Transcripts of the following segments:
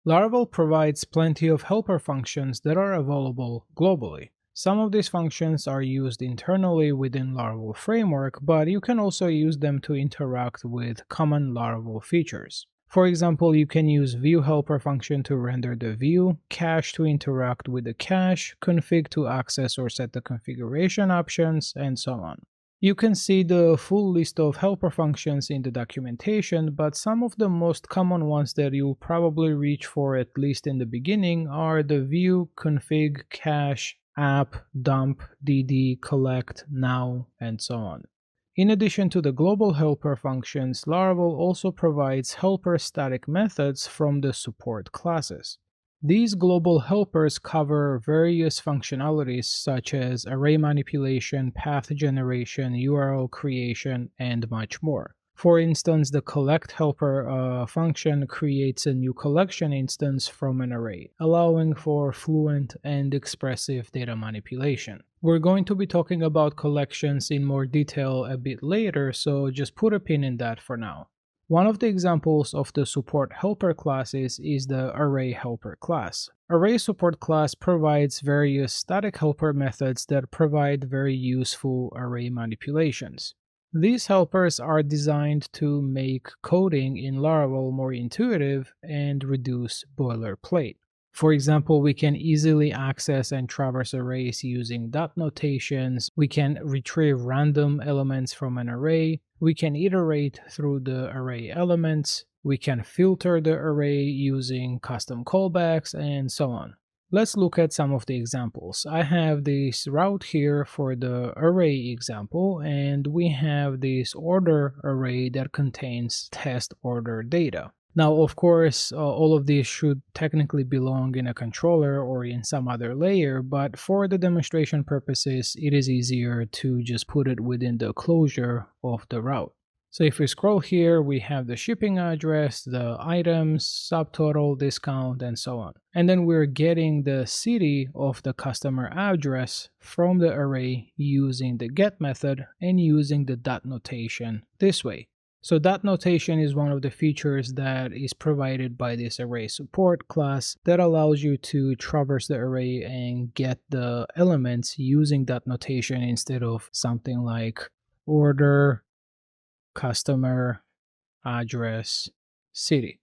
Laravel provides plenty of helper functions that are available globally. Some of these functions are used internally within Laravel framework, but you can also use them to interact with common Laravel features. For example, you can use view helper function to render the view, cache to interact with the cache, config to access or set the configuration options, and so on. You can see the full list of helper functions in the documentation, but some of the most common ones that you'll probably reach for, at least in the beginning, are the view, config, cache, app, dump, dd, collect, now, and so on. In addition to the global helper functions, Laravel also provides helper static methods from the support classes. These global helpers cover various functionalities such as array manipulation, path generation, URL creation, and much more. For instance, the collect helper function creates a new collection instance from an array, allowing for fluent and expressive data manipulation. We're going to be talking about collections in more detail a bit later, so just put a pin in that for now. One of the examples of the support helper classes is the array helper class. Array support class provides various static helper methods that provide very useful array manipulations. These helpers are designed to make coding in Laravel more intuitive and reduce boilerplate. For example, we can easily access and traverse arrays using dot notations. We can retrieve random elements from an array. We can iterate through the array elements. We can filter the array using custom callbacks, and so on. Let's look at some of the examples. I have this route here for the array example, and we have this order array that contains test order data. Now, of course, all of these should technically belong in a controller or in some other layer, but for the demonstration purposes, it is easier to just put it within the closure of the route. So if we scroll here, we have the shipping address, the items, subtotal, discount, and so on. And then we're getting the city of the customer address from the array using the get method and using the dot notation this way. So dot notation is one of the features that is provided by this array support class that allows you to traverse the array and get the elements using dot notation instead of something like order, customer, address, city.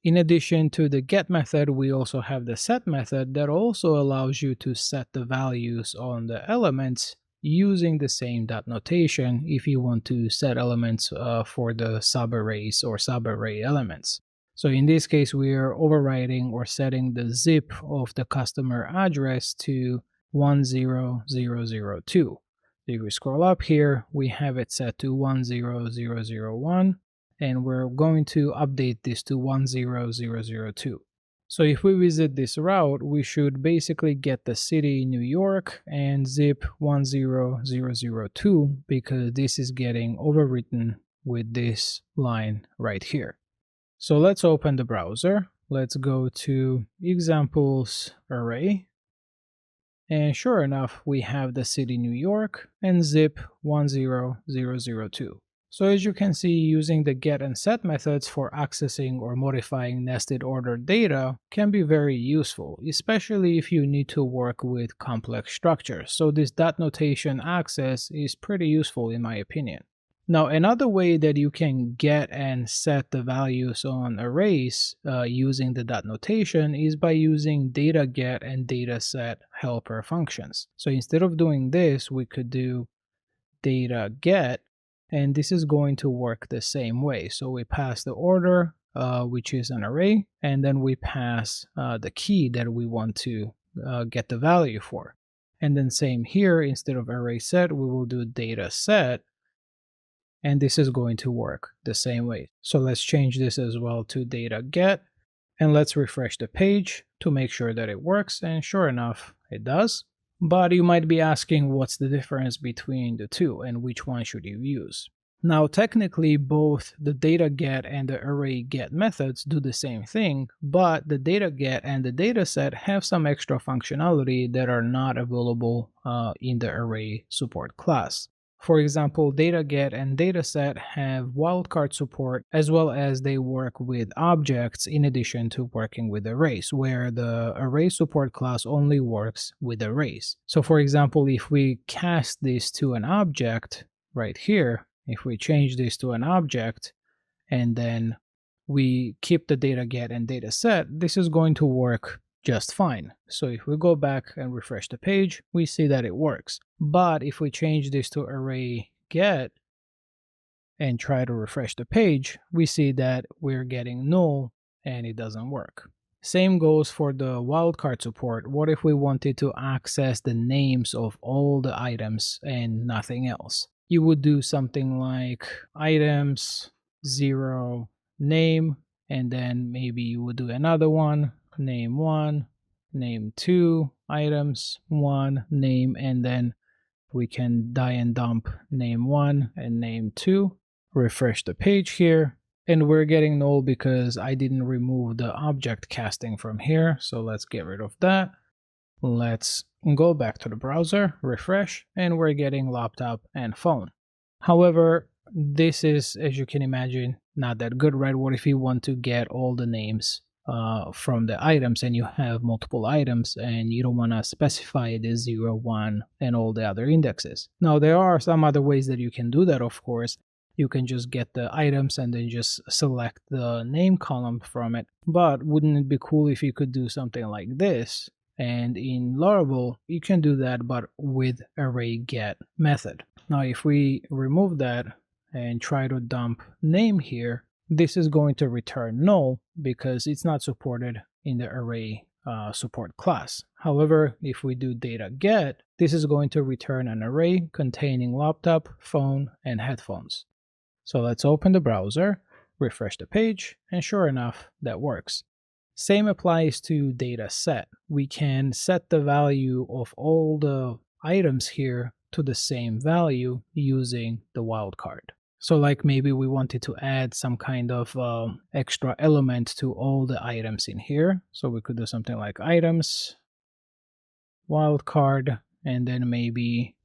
In addition to the get method, we also have the set method that also allows you to set the values on the elements using the same dot notation if you want to set elements for the subarrays or subarray elements. So in this case, we are overriding or setting the zip of the customer address to 10002. If we scroll up here, we have it set to 10001, and we're going to update this to 10002. So if we visit this route, we should basically get the city New York and zip 10002 because this is getting overwritten with this line right here. So let's open the browser. Let's go to examples array. And sure enough, we have the city New York and zip 10002. So as you can see, using the get and set methods for accessing or modifying nested order data can be very useful, especially if you need to work with complex structures. So this dot notation access is pretty useful in my opinion. Now, another way that you can get and set the values on arrays using the dot notation is by using data get and data set helper functions. So instead of doing this, we could do data get, and this is going to work the same way. So we pass the order, which is an array, and then we pass the key that we want to get the value for. And then same here, instead of array set, we will do data set. And this is going to work the same way. So let's change this as well to data get, and let's refresh the page to make sure that it works, and sure enough, it does. But you might be asking what's the difference between the two and which one should you use. Now technically both the data get and the array get methods do the same thing, but the data get and the data set have some extra functionality that are not available in the array support class. For example, data get and dataset have wildcard support, as well as they work with objects in addition to working with arrays, where the array support class only works with arrays. So for example, if we cast this to an object right here, if we change this to an object and then we keep the data get and data set, this is going to work just fine. So if we go back and refresh the page, we see that it works. But if we change this to array get and try to refresh the page, we see that we're getting null and it doesn't work. Same goes for the wildcard support. What if we wanted to access the names of all the items and nothing else? You would do something like items 0 name, and then maybe you would do another one, name 1, name 2, items 1, name, and then we can die and dump name 1 and name 2. Refresh the page here, and we're getting null because I didn't remove the object casting from here. So let's get rid of that. Let's go back to the browser, refresh, and we're getting laptop and phone. However, this is, as you can imagine, not that good, right? What if you want to get all the names from the items and you have multiple items and you don't want to specify the 0, 1 and all the other indexes? Now, there are some other ways that you can do that, of course. You can just get the items and then just select the name column from it. But wouldn't it be cool if you could do something like this? And in Laravel, you can do that, but with array get method. Now, if we remove that and try to dump name here, this is going to return null because it's not supported in the array support class. However, if we do data get, this is going to return an array containing laptop, phone, and headphones. So let's open the browser, refresh the page, and sure enough, that works. Same applies to data set. We can set the value of all the items here to the same value using the wildcard. So like maybe we wanted to add some kind of extra element to all the items in here. So we could do something like items, wildcard, and then maybe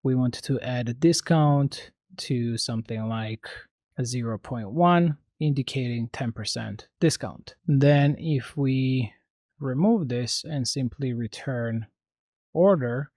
we wanted to add a discount to something like a 0.1, indicating 10% discount. Then if we remove this and simply return order,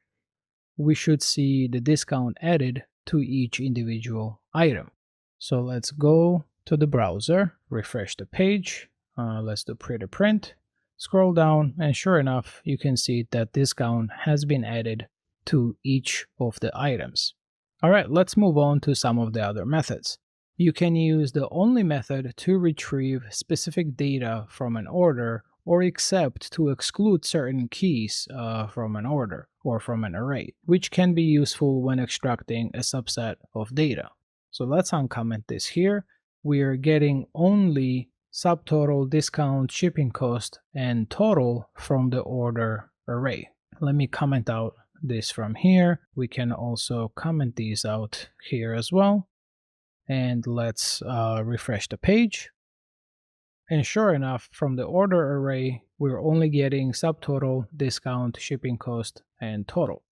we should see the discount added to each individual item. So let's go to the browser, refresh the page, let's do pretty print, scroll down, and sure enough, you can see that discount has been added to each of the items. All right, let's move on to some of the other methods. You can use the only method to retrieve specific data from an order or except to exclude certain keys from an order or from an array, which can be useful when extracting a subset of data. So let's uncomment this here. We are getting only subtotal, discount, shipping cost, and total from the order array. Let me comment out this from here. We can also comment these out here as well. And let's refresh the page. And sure enough, from the order array, we're only getting subtotal, discount, shipping cost, and total.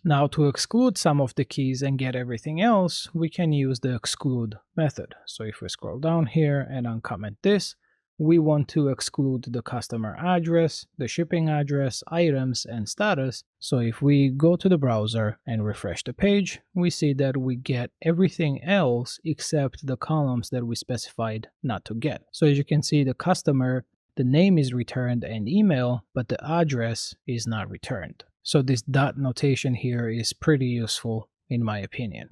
Now to exclude some of the keys and get everything else, we can use the exclude method. So if we scroll down here and uncomment this, we want to exclude the customer address, the shipping address, items, and status. So if we go to the browser and refresh the page, we see that we get everything else except the columns that we specified not to get. So as you can see, the customer, the name is returned and email, but the address is not returned. So this dot notation here is pretty useful in my opinion.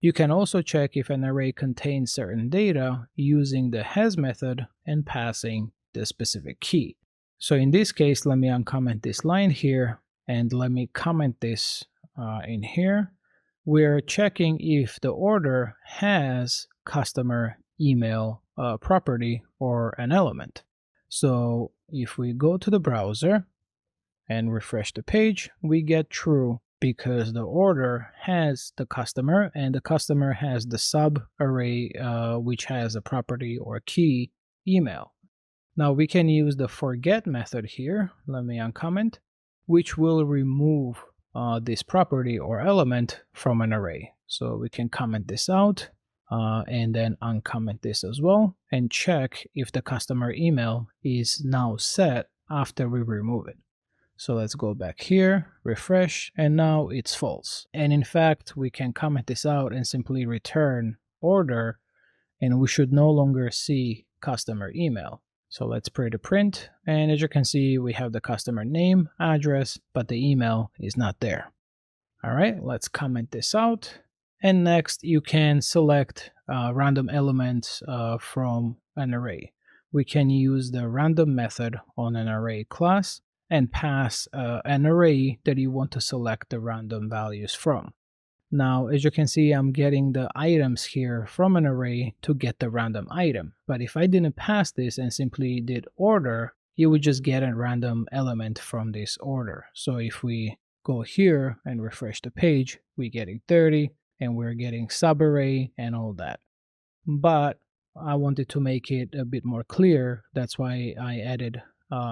You can also check if an array contains certain data using the has method and passing the specific key. So in this case, let me uncomment this line here and let me comment this in here. We're checking if the order has customer email property or an element. So if we go to the browser and refresh the page, we get true because the order has the customer and the customer has the sub array which has a property or key email. Now we can use the forget method here, let me uncomment, which will remove this property or element from an array. So we can comment this out and then uncomment this as well and check if the customer email is now set after we remove it. So let's go back here, refresh, and now it's false. And in fact, we can comment this out and simply return order, and we should no longer see customer email. So let's print, and as you can see, we have the customer name, address, but the email is not there. All right, let's comment this out. And next, you can select random elements from an array. We can use the random method on an array class and pass an array that you want to select the random values from. Now, as you can see, I'm getting the items here from an array to get the random item. But if I didn't pass this and simply did order, you would just get a random element from this order. So if we go here and refresh the page, we're getting 30 and we're getting subarray and all that. But I wanted to make it a bit more clear. That's why I added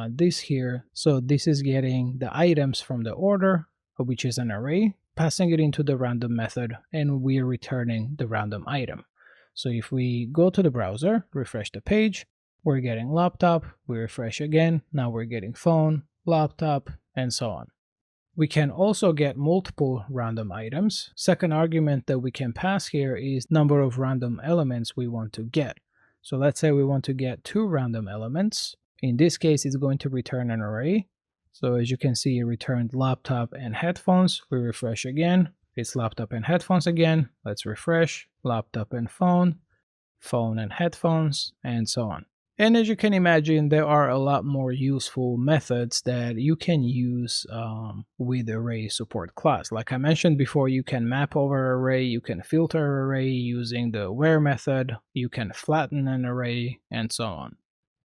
this here. So this is getting the items from the order, which is an array, passing it into the random method, and we're returning the random item. So if we go to the browser, refresh the page, we're getting laptop, we refresh again, now we're getting phone, laptop, and so on. We can also get multiple random items. Second argument that we can pass here is number of random elements we want to get. So let's say we want to get 2 random elements. In this case, it's going to return an array. So as you can see, it returned laptop and headphones. We refresh again. It's laptop and headphones again. Let's refresh. Laptop and phone, phone and headphones, and so on. And as you can imagine, there are a lot more useful methods that you can use with array support class. Like I mentioned before, you can map over array, you can filter array using the where method, you can flatten an array, and so on.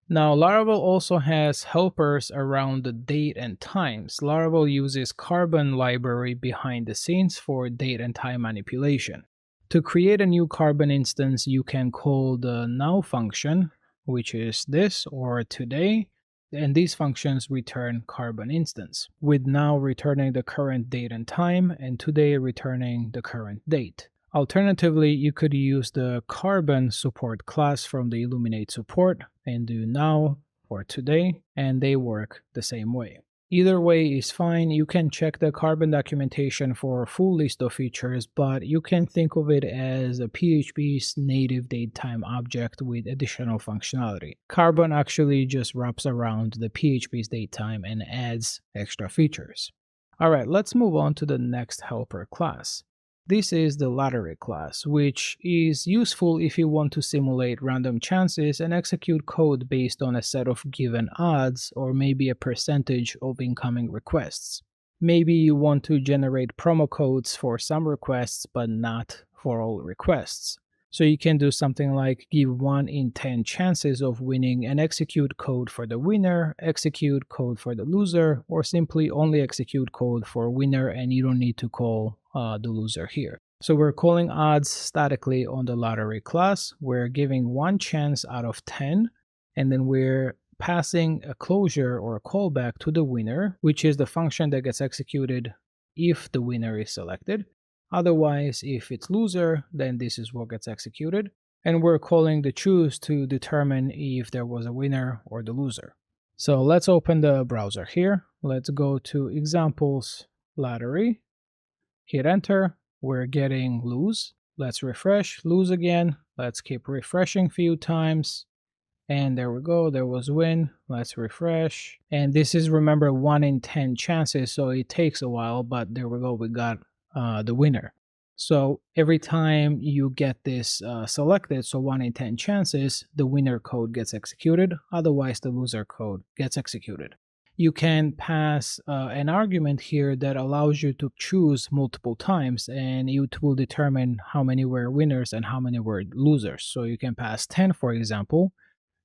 Now, Laravel also has helpers around the date and times. Laravel uses Carbon library behind the scenes for date and time manipulation. To create a new Carbon instance, you can call the now function, which is this or today, and these functions return Carbon instance, with now returning the current date and time, and today returning the current date. Alternatively, you could use the Carbon support class from the Illuminate support and do now or today, and they work the same way. Either way is fine. You can check the Carbon documentation for a full list of features, but you can think of it as a PHP's native datetime object with additional functionality. Carbon actually just wraps around the PHP's datetime and adds extra features. All right, let's move on to the next helper class. This is the lottery class, which is useful if you want to simulate random chances and execute code based on a set of given odds or maybe a percentage of incoming requests. Maybe you want to generate promo codes for some requests but not for all requests. So you can do something like give 1 in 10 chances of winning and execute code for the winner, execute code for the loser, or simply only execute code for winner and you don't need to call the loser here. So we're calling odds statically on the lottery class. We're giving 1 chance out of 10, and then we're passing a closure or a callback to the winner, which is the function that gets executed if the winner is selected. Otherwise, if it's loser, then this is what gets executed. And we're calling the choose to determine if there was a winner or the loser. So let's open the browser here. Let's go to examples, lottery, hit enter. We're getting lose. Let's refresh, lose again. Let's keep refreshing a few times. And there we go, there was win. Let's refresh. And this is, remember, 1 in 10 chances, so it takes a while, but there we go, we got the winner. So every time you get this selected, so 1 in 10 chances, the winner code gets executed, otherwise the loser code gets executed. You can pass an argument here that allows you to choose multiple times, and it will determine how many were winners and how many were losers. So you can pass 10, for example,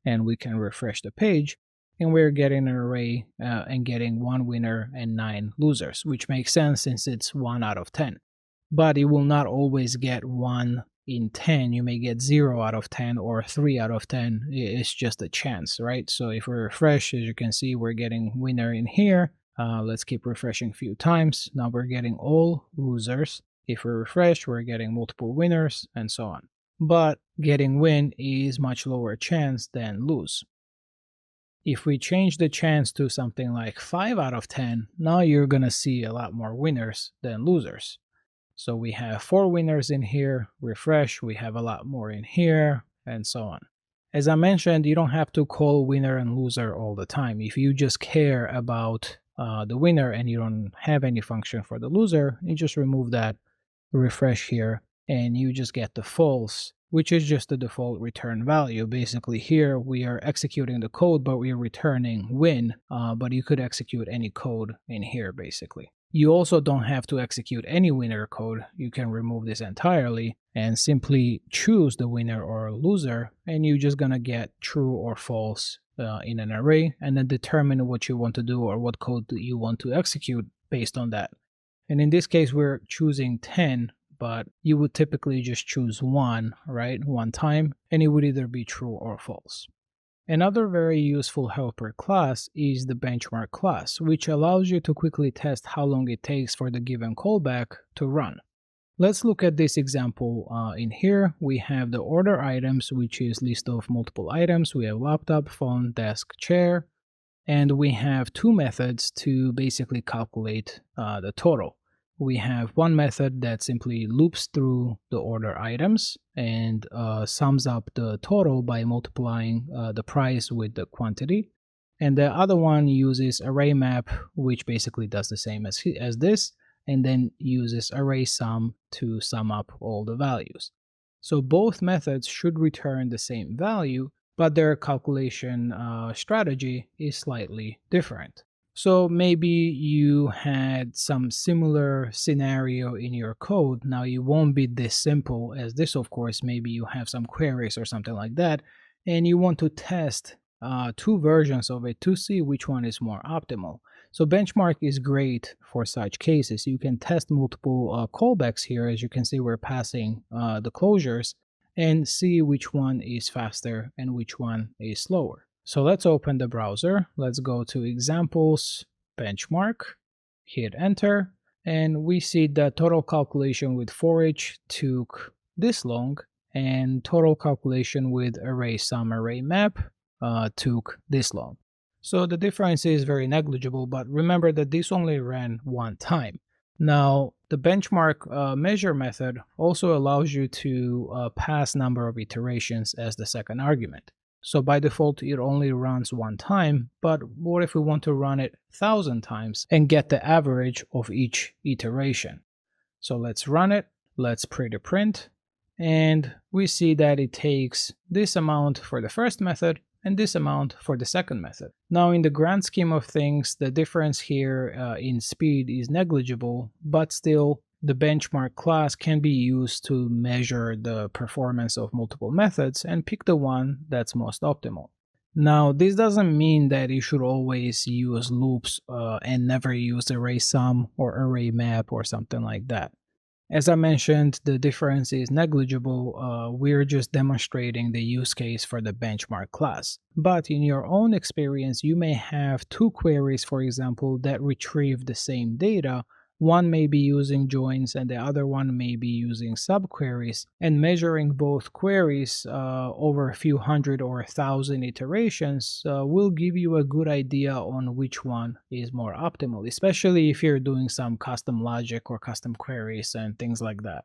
and we can refresh the page, and we're getting an array and getting 1 winner and 9 losers, which makes sense since it's 1 out of 10. But it will not always get 1 in 10. You may get 0 out of 10 or 3 out of 10. It's just a chance, right? So if we refresh, as you can see, we're getting winner in here. Let's keep refreshing a few times. Now we're getting all losers. If we refresh, we're getting multiple winners and so on. But getting win is much lower chance than lose. If we change the chance to something like 5 out of 10, now you're going to see a lot more winners than losers. So we have 4 winners in here, refresh, we have a lot more in here, and so on. As I mentioned, you don't have to call winner and loser all the time. If you just care about the winner and you don't have any function for the loser, you just remove that, refresh here, and you just get the false, which is just the default return value. Basically here we are executing the code, but we are returning win, but you could execute any code in here basically. You also don't have to execute any winner code. You can remove this entirely and simply choose the winner or loser, and you're just gonna get true or false in an array, and then determine what you want to do or what code you want to execute based on that. And in this case, we're choosing 10, but you would typically just choose 1, right? 1 time, and it would either be true or false. Another very useful helper class is the benchmark class, which allows you to quickly test how long it takes for the given callback to run. Let's look at this example in here. We have the order items, which is list of multiple items. We have laptop, phone, desk, chair, and we have 2 methods to basically calculate the total. We have one method that simply loops through the order items and sums up the total by multiplying the price with the quantity. And the other one uses array map, which basically does the same as this, and then uses array sum to sum up all the values. So both methods should return the same value, but their calculation strategy is slightly different. So maybe you had some similar scenario in your code. Now you won't be this simple as this, of course. Maybe you have some queries or something like that, and you want to test 2 versions of it to see which one is more optimal. So benchmark is great for such cases. You can test multiple callbacks here. As you can see, we're passing the closures and see which one is faster and which one is slower. So let's open the browser. Let's go to examples, benchmark, hit enter, and we see that total calculation with for each took this long, and total calculation with array sum array map took this long. So the difference is very negligible, but remember that this only ran 1 time. Now, the benchmark measure method also allows you to pass number of iterations as the second argument. So by default, it only runs 1 time, but what if we want to run it 1,000 times and get the average of each iteration? So let's run it, let's pretty print, and we see that it takes this amount for the first method and this amount for the second method. Now in the grand scheme of things, the difference here in speed is negligible, but still the benchmark class can be used to measure the performance of multiple methods and pick the one that's most optimal. Now, this doesn't mean that you should always use loops and never use array sum or array map or something like that. As I mentioned, the difference is negligible. We're just demonstrating the use case for the benchmark class. But in your own experience, you may have 2 queries, for example, that retrieve the same data. One may be using joins and the other one may be using subqueries, and measuring both queries over a few hundred or 1,000 iterations will give you a good idea on which one is more optimal, especially if you're doing some custom logic or custom queries and things like that.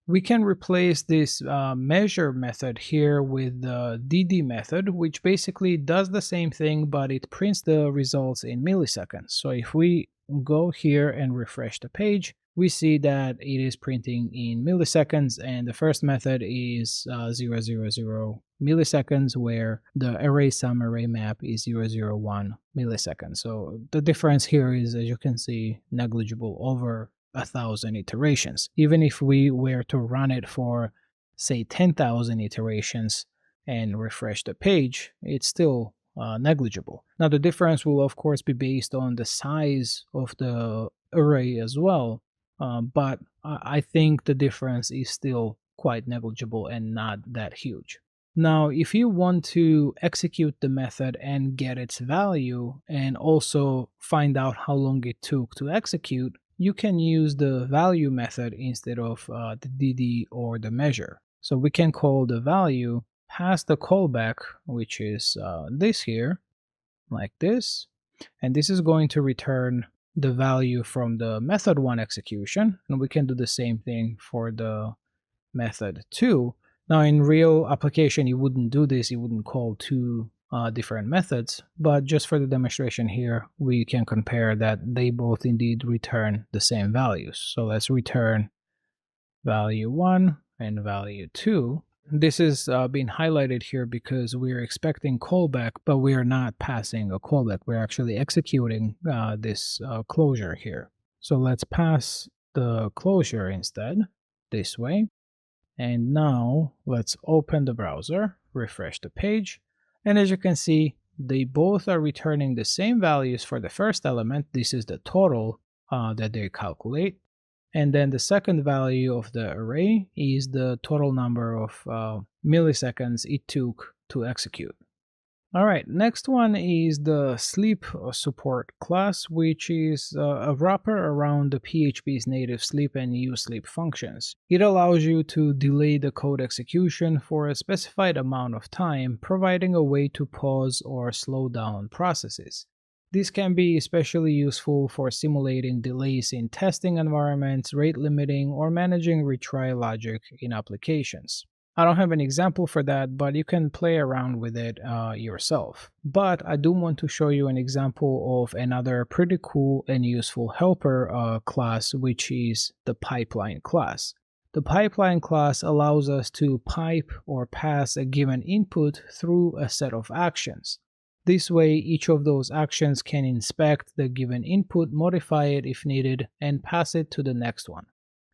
We can replace this measure method here with the dd method, which basically does the same thing, but it prints the results in milliseconds. So if we go here and refresh the page, we see that it is printing in milliseconds, and the first method is 000 milliseconds, where the array sum array map is 001 milliseconds. So the difference here is, as you can see, negligible over 1,000 iterations. Even if we were to run it for, say, 10,000 iterations and refresh the page, it's still negligible. Now the difference will of course be based on the size of the array as well, but I think the difference is still quite negligible and not that huge. Now if you want to execute the method and get its value and also find out how long it took to execute, you can use the value method instead of the dd or the measure. So we can call the value, pass the callback, which is this here, like this, and this is going to return the value from the method 1 execution, and we can do the same thing for the method 2. Now in real application you wouldn't do this, you wouldn't call two different methods, but just for the demonstration here we can compare that they both indeed return the same values. So let's return value 1 and value 2. This is being highlighted here because we're expecting callback, but we are not passing a callback. We're actually executing this closure here. So let's pass the closure instead, this way. And now let's open the browser, refresh the page, and as you can see, they both are returning the same values for the first element. This is the total that they calculate. And then the second value of the array is the total number of milliseconds it took to execute. Alright, next one is the sleep support class, which is a wrapper around the PHP's native sleep and useSleep functions. It allows you to delay the code execution for a specified amount of time, providing a way to pause or slow down processes. This can be especially useful for simulating delays in testing environments, rate limiting, or managing retry logic in applications. I don't have an example for that, but you can play around with it yourself. But I do want to show you an example of another pretty cool and useful helper class, which is the pipeline class. The pipeline class allows us to pipe or pass a given input through a set of actions. This way, each of those actions can inspect the given input, modify it if needed, and pass it to the next one.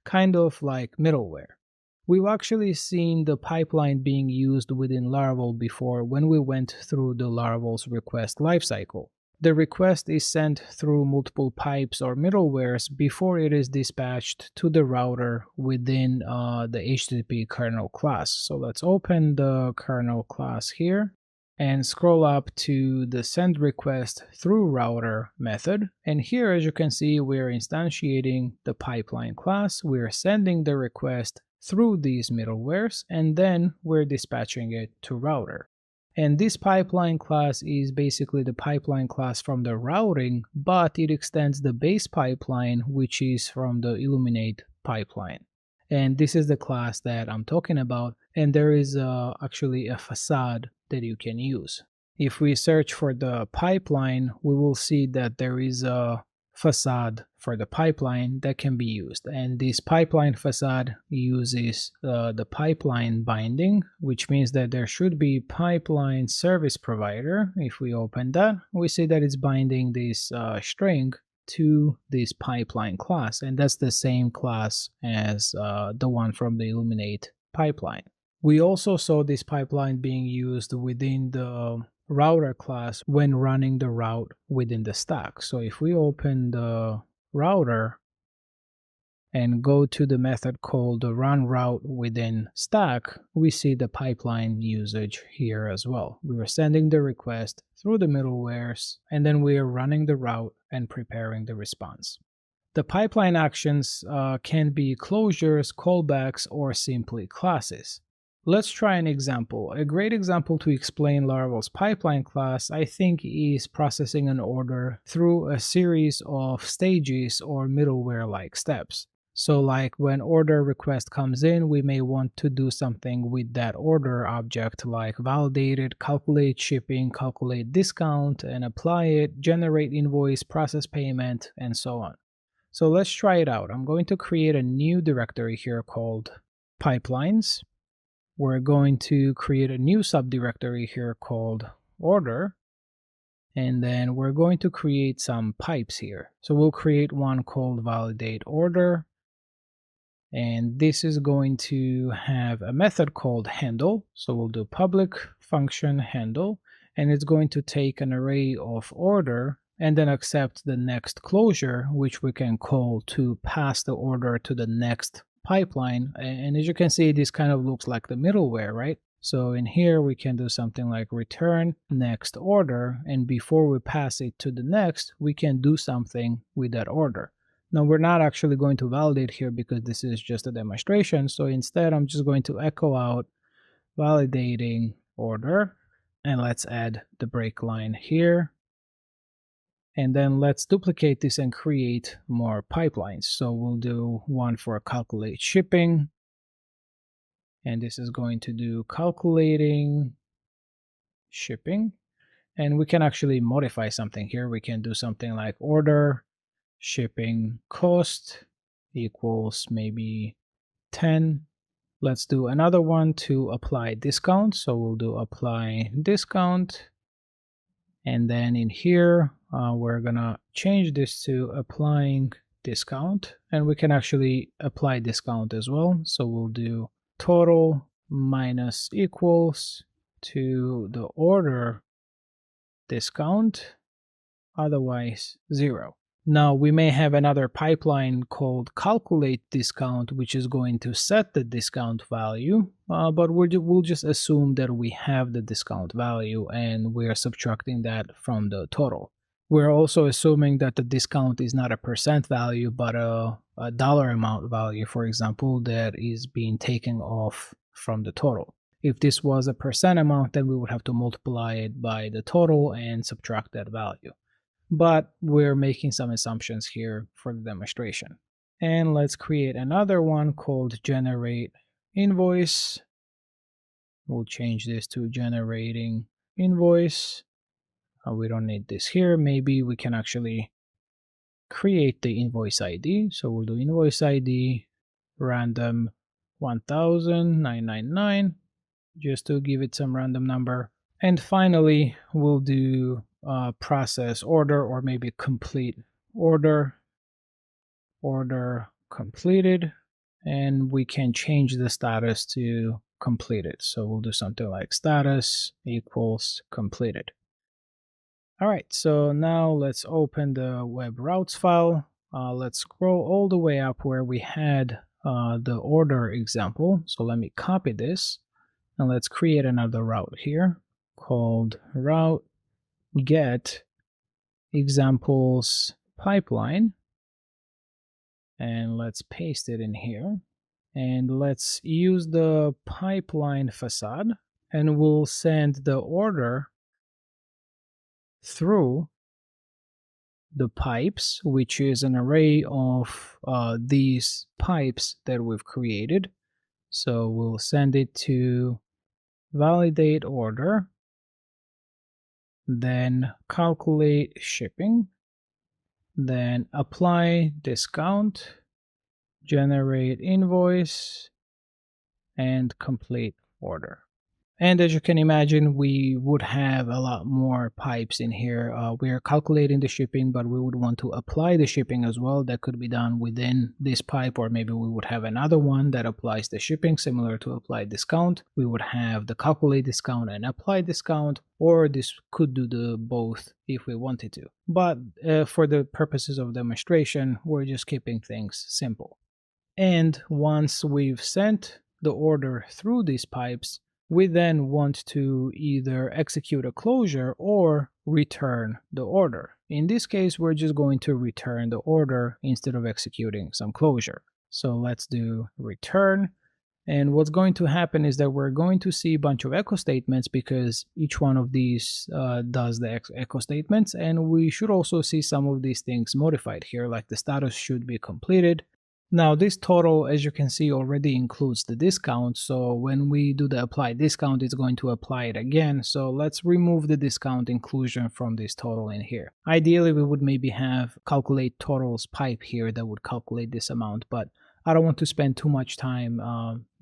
Kind of like middleware. We've actually seen the pipeline being used within Laravel before when we went through the Laravel's request lifecycle. The request is sent through multiple pipes or middlewares before it is dispatched to the router within the HTTP kernel class. So let's open the kernel class here and scroll up to the send request through router method. And here, as you can see, we're instantiating the pipeline class. We're sending the request through these middlewares, and then we're dispatching it to router. And this pipeline class is basically the pipeline class from the routing, but it extends the base pipeline, which is from the Illuminate pipeline. And this is the class that I'm talking about, and there is actually a facade that you can use. If we search for the pipeline, we will see that there is a facade for the pipeline that can be used, and this pipeline facade uses the pipeline binding, which means that there should be pipeline service provider. If we open that, we see that it's binding this string to this pipeline class, and that's the same class as the one from the Illuminate pipeline. We also saw this pipeline being used within the router class when running the route within the stack. So if we open the router and go to the method called the run route within stack, we see the pipeline usage here as well. We are sending the request through the middlewares, and then we are running the route and preparing the response. The pipeline actions can be closures, callbacks, or simply classes. Let's try an example. A great example to explain Laravel's pipeline class, I think, is processing an order through a series of stages or middleware-like steps. So like when order request comes in, we may want to do something with that order object, like validate it, calculate shipping, calculate discount, and apply it, generate invoice, process payment, and so on. So let's try it out. I'm going to create a new directory here called pipelines. We're going to create a new subdirectory here called order, and then we're going to create some pipes here. So we'll create one called validate order, and this is going to have a method called handle. So we'll do public function handle, and it's going to take an array of order and then accept the next closure, which we can call to pass the order to the next pipeline. And as you can see, this kind of looks like the middleware, right? So in here we can do something like return next order, and before we pass it to the next, we can do something with that order. Now we're not actually going to validate here because this is just a demonstration. So instead, I'm just going to echo out validating order, and let's add the break line here. And then let's duplicate this and create more pipelines. So we'll do one for calculate shipping. And this is going to do calculating shipping. And we can actually modify something here. We can do something like order shipping cost equals maybe 10. Let's do another one to apply discount. So we'll do apply discount. And then in here, we're gonna change this to applying discount, and we can actually apply discount as well. So we'll do total minus equals to the order discount, otherwise 0. Now we may have another pipeline called calculate discount, which is going to set the discount value, but we'll just assume that we have the discount value and we're subtracting that from the total. We're also assuming that the discount is not a percent value, but a dollar amount value, for example, that is being taken off from the total. If this was a percent amount, then we would have to multiply it by the total and subtract that value. But we're making some assumptions here for the demonstration. And let's create another one called generate invoice. We'll change this to generating invoice. We don't need this here. Maybe we can actually create the invoice ID. So we'll do invoice ID random 1000,999 just to give it some random number. And finally, we'll do process order, or maybe complete order, order completed, and we can change the status to completed. So we'll do something like status equals completed. All right, so now let's open the web routes file. Let's scroll all the way up where we had the order example. So let me copy this, and let's create another route here called route get examples pipeline, and let's paste it in here, and let's use the pipeline facade, and we'll send the order through the pipes, which is an array of these pipes that we've created. So we'll send it to validate order, then calculate shipping, then apply discount, generate invoice, and complete order. And as you can imagine, we would have a lot more pipes in here. We're calculating the shipping, but we would want to apply the shipping as well. That could be done within this pipe, or maybe we would have another one that applies the shipping, similar to apply discount. We would have the calculate discount and apply discount, or this could do the both if we wanted to. But for the purposes of demonstration, we're just keeping things simple. And once we've sent the order through these pipes, we then want to either execute a closure or return the order. In this case, we're just going to return the order instead of executing some closure. So let's do return. And what's going to happen is that we're going to see a bunch of echo statements, because each one of these does the echo statements. And we should also see some of these things modified here, like the status should be completed. Now this total, as you can see, already includes the discount. So when we do the apply discount, it's going to apply it again. So let's remove the discount inclusion from this total in here. Ideally, we would maybe have calculate totals pipe here that would calculate this amount, but I don't want to spend too much time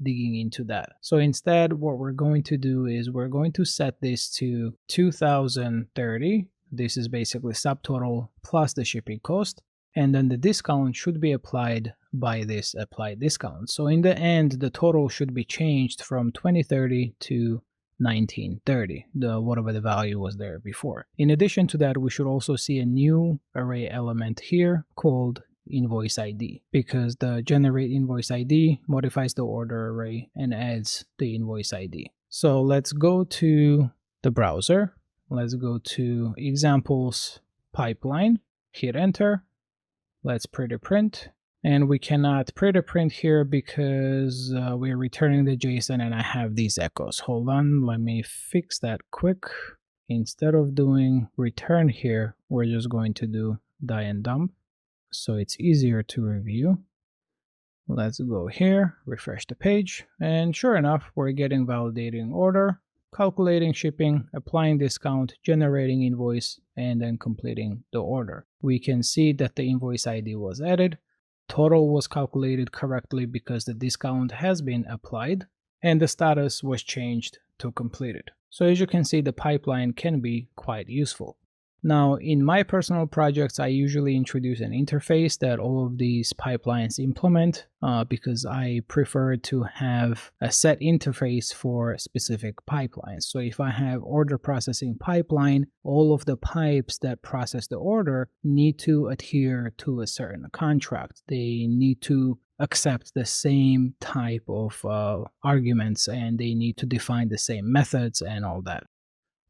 digging into that. So instead, what we're going to do is we're going to set this to 2030. This is basically subtotal plus the shipping cost. And then the discount should be applied by this apply discount. So in the end, the total should be changed from 2030 to 1930, whatever the value was there before. In addition to that, we should also see a new array element here called invoice ID, because the generate invoice ID modifies the order array and adds the invoice ID. So let's go to the browser. Let's go to examples pipeline, hit enter. Let's pretty print. And we cannot pretty print here because we're returning the JSON and I have these echoes. Hold on, let me fix that quick. Instead of doing return here, we're just going to do die and dump, so it's easier to review. Let's go here, refresh the page, and sure enough, we're getting validating order, calculating shipping, applying discount, generating invoice, and then completing the order. We can see that the invoice ID was added, total was calculated correctly because the discount has been applied, and the status was changed to completed. So as you can see, the pipeline can be quite useful. Now, in my personal projects, I usually introduce an interface that all of these pipelines implement because I prefer to have a set interface for specific pipelines. So if I have order processing pipeline, all of the pipes that process the order need to adhere to a certain contract. They need to accept the same type of arguments, and they need to define the same methods and all that.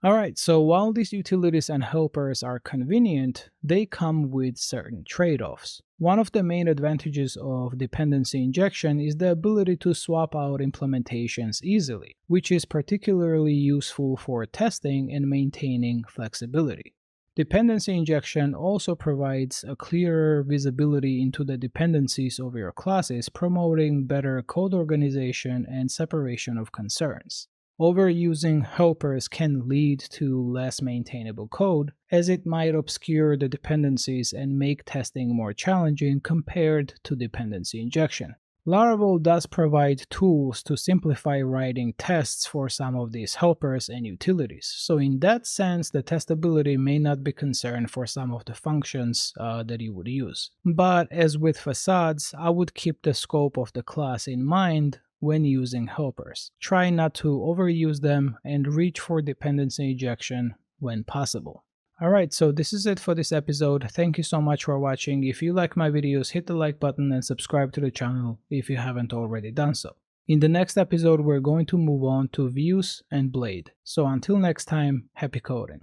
Alright, so while these utilities and helpers are convenient, they come with certain trade-offs. One of the main advantages of dependency injection is the ability to swap out implementations easily, which is particularly useful for testing and maintaining flexibility. Dependency injection also provides a clearer visibility into the dependencies of your classes, promoting better code organization and separation of concerns. Overusing helpers can lead to less maintainable code, as it might obscure the dependencies and make testing more challenging compared to dependency injection. Laravel does provide tools to simplify writing tests for some of these helpers and utilities, so in that sense the testability may not be concerned for some of the functions that you would use. But as with facades, I would keep the scope of the class in mind when using helpers. Try not to overuse them and reach for dependency injection when possible. Alright, so this is it for this episode. Thank you so much for watching. If you like my videos, hit the like button and subscribe to the channel if you haven't already done so. In the next episode, we're going to move on to views and blade. So until next time, happy coding.